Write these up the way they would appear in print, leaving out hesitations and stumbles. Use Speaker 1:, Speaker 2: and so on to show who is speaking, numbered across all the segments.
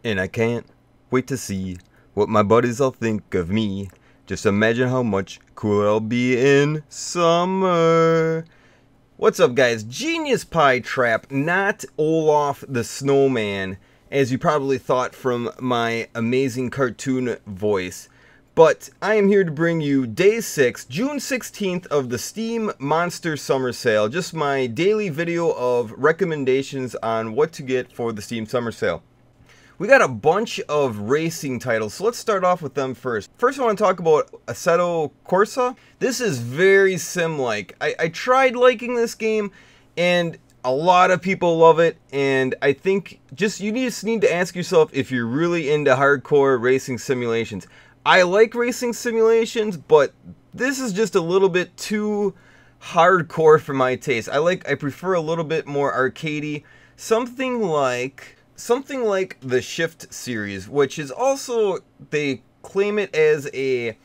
Speaker 1: And I can't wait to see what my buddies all think of me. Just imagine how much cooler I'll be in summer. What's up, guys? Genius Pie Trap, not Olaf the Snowman, as you probably thought from my amazing cartoon voice. But I am here to bring you Day 6, June 16th of the Steam Monster Summer Sale. Just my daily video of recommendations on what to get for the Steam Summer Sale. We got a bunch of racing titles, so let's start off with them first. First I want to talk about Assetto Corsa. This is very sim-like. I tried liking this game, and a lot of people love it, and I think you just need to ask yourself if you're really into hardcore racing simulations. I like racing simulations, but this is just a little bit too hardcore for my taste. I prefer a little bit more arcadey, something like the Shift series, which is also, they claim it as a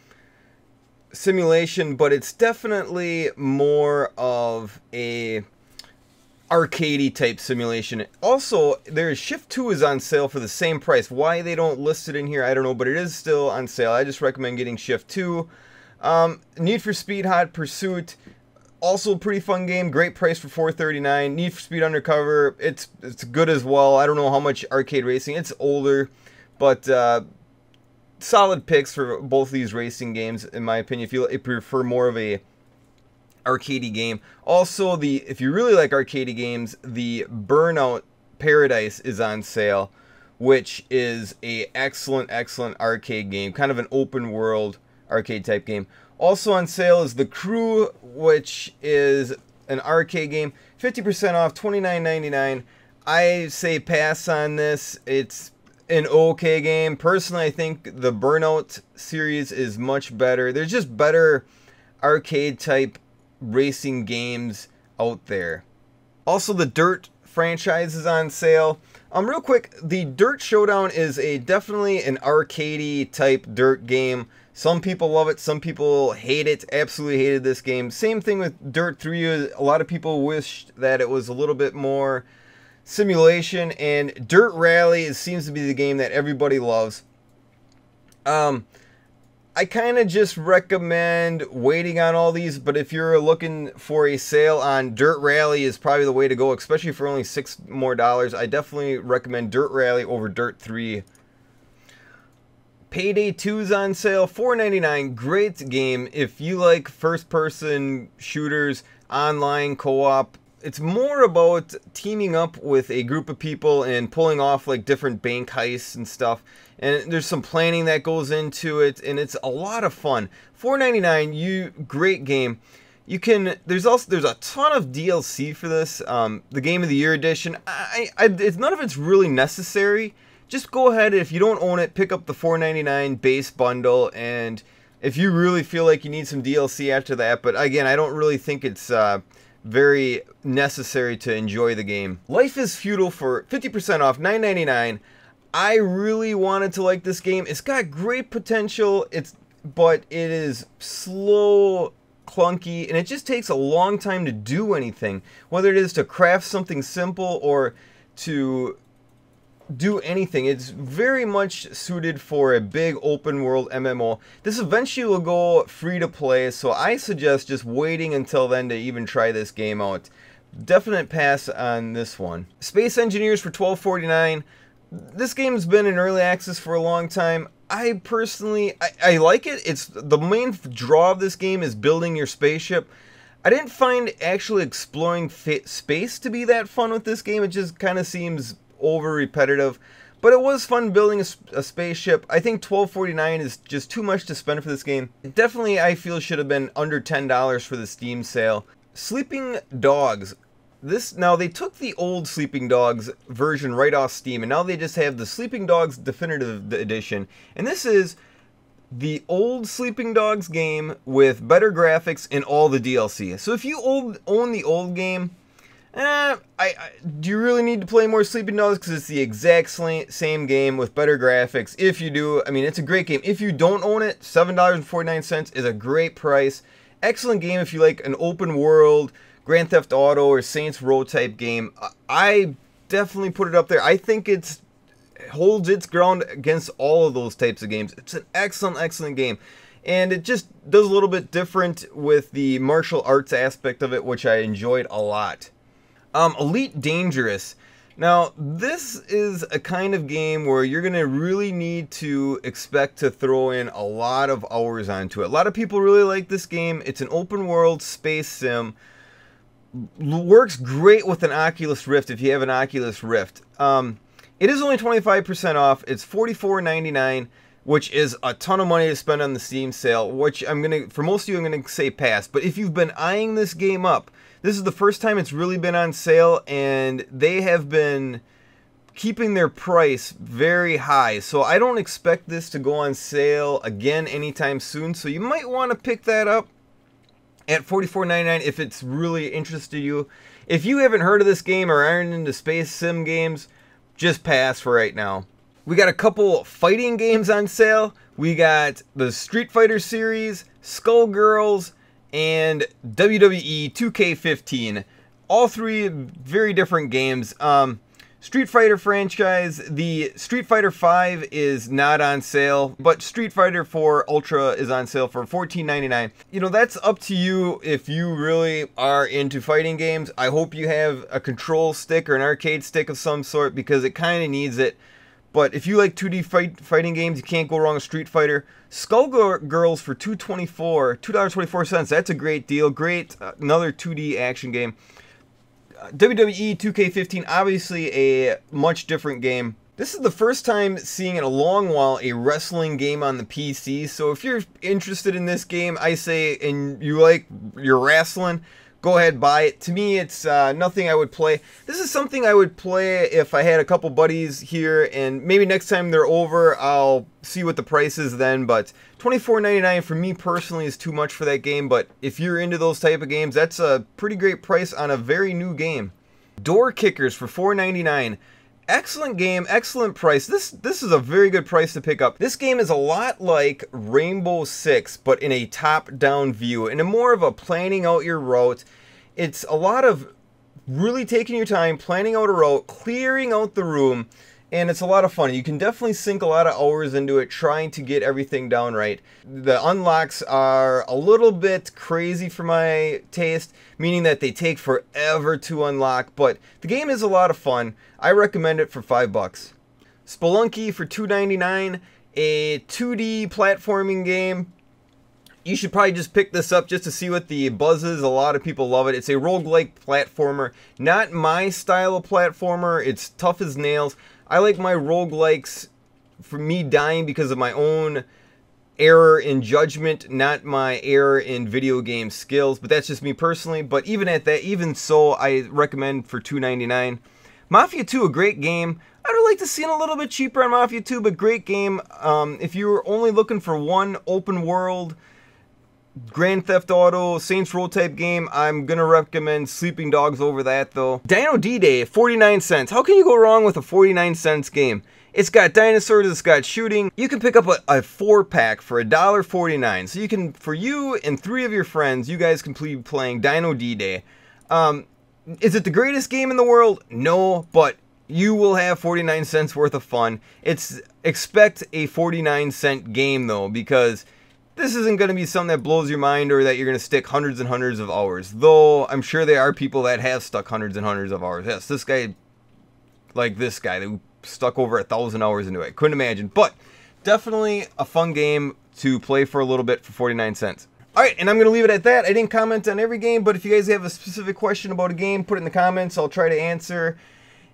Speaker 1: simulation, but it's definitely more of a arcadey type simulation. Also, there's Shift 2 is on sale for the same price. Why they don't list it in here, I don't know, but it is still on sale. I just recommend getting Shift 2. Need for Speed Hot Pursuit, also a pretty fun game, great price for $4.39. Need for Speed Undercover, it's good as well. I don't know how much arcade racing, it's older, but solid picks for both of these racing games, in my opinion, if you prefer more of a arcadey game. Also, if you really like arcadey games, the Burnout Paradise is on sale, which is a excellent arcade game, kind of an open world arcade type game. Also on sale is The Crew, which is an arcade game, 50% off, $29.99. I say pass on this. It's an okay game. Personally, I think the Burnout series is much better. There's just better arcade type racing games out there. Also, the Dirt franchise is on sale. Real quick, the Dirt Showdown is definitely an arcadey type dirt game. Some people love it, some people hate it, absolutely hated this game. Same thing with Dirt 3, a lot of people wished that it was a little bit more simulation, and Dirt Rally seems to be the game that everybody loves. I kind of just recommend waiting on all these, but if you're looking for a sale on Dirt Rally is probably the way to go, especially for only $6 more. I definitely recommend Dirt Rally over Dirt 3. Payday 2 is on sale, $4.99. Great game if you like first-person shooters, online co-op. It's more about teaming up with a group of people and pulling off like different bank heists and stuff. And there's some planning that goes into it, and it's a lot of fun. $4.99, great game. There's a ton of DLC for this. The Game of the Year edition. None of it's really necessary. Just go ahead, if you don't own it, pick up the $4.99 base bundle, and if you really feel like you need some DLC after that, but again, I don't really think it's very necessary to enjoy the game. Life is Futile for 50% off, $9.99. I really wanted to like this game. It's got great potential, but it is slow, clunky, and it just takes a long time to do anything. Whether it is to craft something simple or to do anything, it's very much suited for a big open world MMO. This eventually will go free to play, so I suggest just waiting until then to even try this game out. Definite pass on this one. Space Engineers for $12.49. This game's been in early access for a long time. I personally, I like it. It's the main draw of this game is building your spaceship. I didn't find actually exploring space to be that fun with this game. It just kind of seems over repetitive, but it was fun building a spaceship. I think $12.49 is just too much to spend for this game. It definitely, I feel, should have been under $10 for the Steam sale. Sleeping Dogs. Now they took the old Sleeping Dogs version right off Steam, and now they just have the Sleeping Dogs Definitive Edition, and this is the old Sleeping Dogs game with better graphics and all the DLC. So if you own the old game, do you really need to play more Sleeping Dogs? Because it's the exact same game with better graphics. If you do, I mean, it's a great game. If you don't own it, $7.49 is a great price. Excellent game if you like an open world, Grand Theft Auto or Saints Row type game. I definitely put it up there. I think it's holds its ground against all of those types of games. It's an excellent, excellent game. And it just does a little bit different with the martial arts aspect of it, which I enjoyed a lot. Elite Dangerous. Now, this is a kind of game where you're going to really need to expect to throw in a lot of hours onto it. A lot of people really like this game. It's an open world space sim. Works great with an Oculus Rift if you have an Oculus Rift. It is only 25% off. It's $44.99, which is a ton of money to spend on the Steam sale, which for most of you, I'm going to say pass. But if you've been eyeing this game up, this is the first time it's really been on sale, and they have been keeping their price very high. So I don't expect this to go on sale again anytime soon. So you might want to pick that up at $44.99 if it's really interested you. If you haven't heard of this game or aren't into space sim games, just pass for right now. We got a couple fighting games on sale. We got the Street Fighter series, Skullgirls, and WWE 2K15. All three very different games. Street Fighter franchise, the Street Fighter V is not on sale, but Street Fighter 4 Ultra is on sale for $14.99. You know, that's up to you if you really are into fighting games. I hope you have a control stick or an arcade stick of some sort, because it kind of needs it. But if you like 2D fighting games, you can't go wrong with Street Fighter. Skullgirls for $2.24. That's a great deal. Great, another 2D action game. WWE 2K15, obviously a much different game. This is the first time seeing in a long while a wrestling game on the PC. So if you're interested in this game, I say, and you like your wrestling, go ahead, buy it. To me, it's nothing I would play. This is something I would play if I had a couple buddies here, and maybe next time they're over, I'll see what the price is then. But $24.99 for me personally is too much for that game. But if you're into those type of games, that's a pretty great price on a very new game. Door Kickers for $4.99. Excellent game, excellent price. This is a very good price to pick up. This game is a lot like Rainbow Six, but in a top-down view, and a more of a planning out your route. It's a lot of really taking your time, planning out a route, clearing out the room, and it's a lot of fun. You can definitely sink a lot of hours into it trying to get everything down right. The unlocks are a little bit crazy for my taste, meaning that they take forever to unlock, but the game is a lot of fun. I recommend it for $5. Spelunky for $2.99, a 2D platforming game. You should probably just pick this up just to see what the buzz is. A lot of people love it. It's a roguelike platformer. Not my style of platformer. It's tough as nails. I like my roguelikes for me dying because of my own error in judgment, not my error in video game skills. But that's just me personally. But even at that, even so, I recommend for $2.99. Mafia 2, a great game. I would like to see it a little bit cheaper on Mafia 2, but great game. If you're only looking for one open world Grand Theft Auto, Saints Row type game, I'm going to recommend Sleeping Dogs over that though. Dino D-Day, 49 cents. How can you go wrong with a 49 cents game? It's got dinosaurs, it's got shooting. You can pick up a 4-pack for $1.49. So you can, for you and 3 of your friends, you guys can be playing Dino D-Day. Is it the greatest game in the world? No, but you will have 49 cents worth of fun. Expect a 49-cent game though, because this isn't going to be something that blows your mind or that you're going to stick hundreds and hundreds of hours. Though, I'm sure there are people that have stuck hundreds and hundreds of hours. Yes, this guy, like this guy, who stuck over 1,000 hours into it. Couldn't imagine. But, definitely a fun game to play for a little bit for 49 cents. Alright, and I'm going to leave it at that. I didn't comment on every game, but if you guys have a specific question about a game, put it in the comments. I'll try to answer.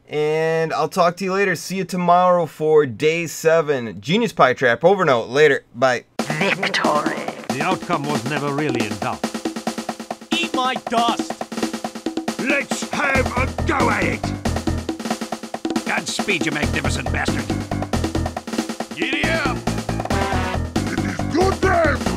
Speaker 1: And I'll talk to you later. See you tomorrow for Day 7. Genius Pie Trap. Over and out. Later. Bye.
Speaker 2: Victory.
Speaker 3: The outcome was never really in doubt.
Speaker 4: Eat my dust!
Speaker 3: Let's have a go at it!
Speaker 4: Godspeed, you magnificent bastard! Giddy up!
Speaker 3: It is good time!